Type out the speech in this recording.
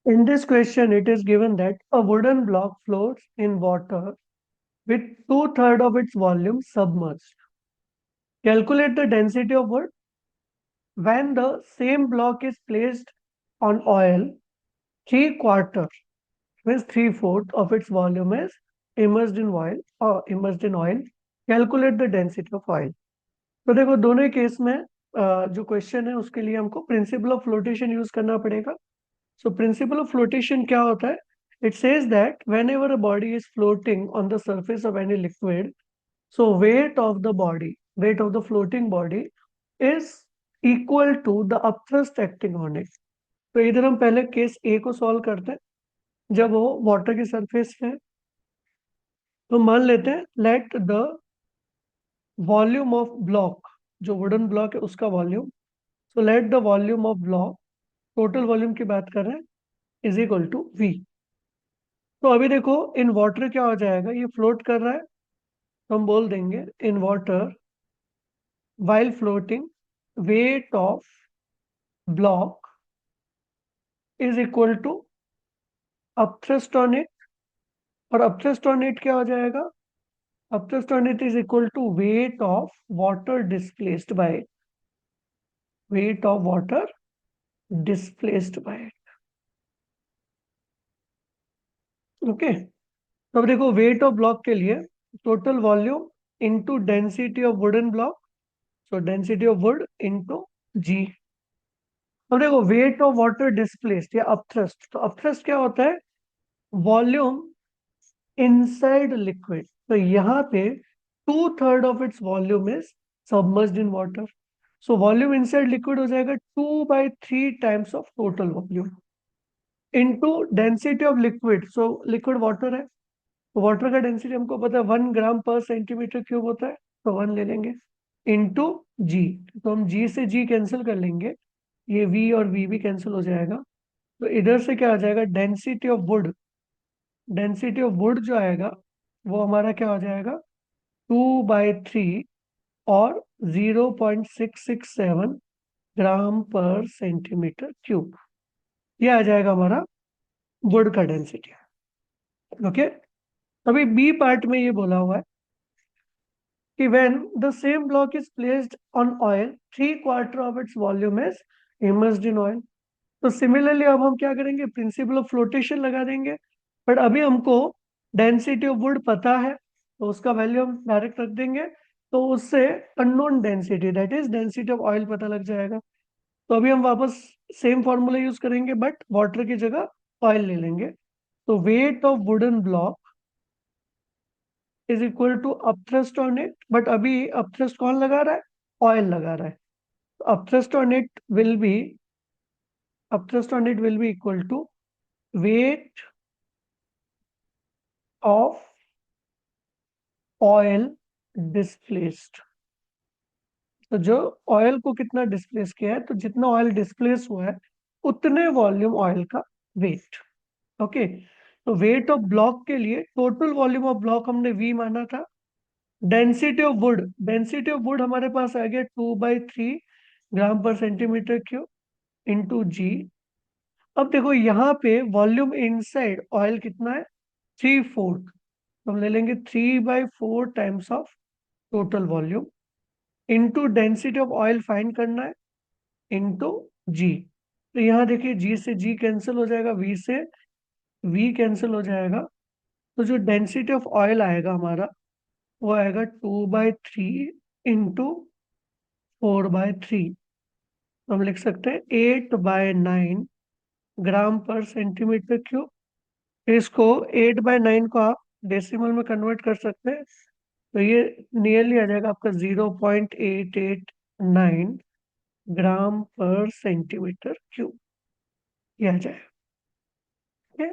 In this question, it is given that a wooden block floats in water with two-thirds of its volume submerged. Calculate the density of wood when the same block is placed on oil. Three-quarter means three-fourth of its volume is immersed in oil or immersed in oil. Calculate the density of oil. तो देखो दोनों ही case में जो question है उसके लिए हमको principle of flotation use करना पड़ेगा. So principle of flotation क्या होता है? It says that whenever a body is floating on the surface of any liquid, so weight of the floating body is equal to the upthrust acting on it. तो इधर हम पहले case ए को solve करते हैं. जब वो वाटर की सरफेस पे है तो मान लेते हैं let the volume of block, जो वुडन ब्लॉक है उसका volume, so let the volume of block, total volume की बात कर रहे हैं, इज इक्वल टू वी. तो अभी देखो इन वाटर क्या हो जाएगा, ये फ्लोट कर रहा है तो हम बोल देंगे in water while floating weight of block is equal to upthrust on it. और upthrust on it क्या हो जाएगा, upthrust on it is equal to weight of water displaced by it, weight of water displaced by it. Okay, तो अब देखो weight of block के लिए total volume into density of wooden block, so density of wood into g. अब देखो weight of water displaced या upthrust, तो upthrust क्या होता है, वॉल्यूम इनसाइड लिक्विड. तो यहाँ पे two third of its volume is submerged in water. So volume inside liquid हो जाएगा 2/3 times of total volume into density of liquid. So liquid water है तो वाटर का डेंसिटी हमको पता है 1 ग्राम पर सेंटीमीटर क्यूब होता है, तो 1 ले लेंगे इनटू जी. तो हम जी से जी कैंसिल कर लेंगे, ये वी और वी भी कैंसिल हो जाएगा. तो इधर से क्या आ जाएगा, density of would, density of would जो आएगा वो हमारा क्या हो जाएगा 2/3 और 0.667 ग्राम पर सेंटीमीटर क्यूब. ये आ जाएगा हमारा वुड का डेंसिटी. ओके, अभी बी पार्ट में ये बोला हुआ है कि when the same block is placed on oil, 3/4 of its volume is immersed in oil. तो सिमिलरली अब हम क्या करेंगे, प्रिंसिपल ऑफ फ्लोटेशन लगा देंगे. बट अभी हमको डेंसिटी ऑफ वुड पता है तो उसका वैल्यू हम डायरेक्ट रख देंगे, तो उससे unknown density that is density of oil पता लग जाएगा. तो अभी हम वापस सेम फॉर्मूला यूज करेंगे बट वाटर की जगह ऑयल ले लेंगे. तो weight of wooden block is equal to upthrust on it, but अभी अपथ्रस्ट कौन लगा रहा है, ऑयल लगा रहा है. Upthrust on it will be, upthrust on it will be equal to weight of oil displaced. तो जो ऑयल को कितना डिस्प्लेस किया है, तो जितना ऑयल डिस्प्लेस हुआ है उतने वॉल्यूम ऑयल का वेट. ओके, तो वेट ऑफ ब्लॉक के लिए टोटल वॉल्यूम ऑफ ब्लॉक हमने वी माना था. Density of would, density of would हमारे पास आ गया 2/3 ग्राम पर सेंटीमीटर क्यूब इंटू जी. अब देखो यहाँ पे वॉल्यूम इनसाइड ऑयल कितना है, 3/4. तो हम ले लेंगे 3/4 times of total volume into density of oil find करना है इनटू जी. तो यहाँ देखिए जी से जी कैंसिल हो जाएगा, वी से वी कैंसिल हो जाएगा. तो जो डेंसिटी ऑफ ऑयल आएगा हमारा वो आएगा 2/3 इंटू 4/3. तो हम लिख सकते हैं 8/9 ग्राम पर सेंटीमीटर क्यूब. इसको 8/9 को आप डेसिमल में कन्वर्ट कर सकते हैं, तो ये नियरली आ जाएगा आपका 0.889 ग्राम पर सेंटीमीटर क्यूब. ये आ जाएगा. ठीक है.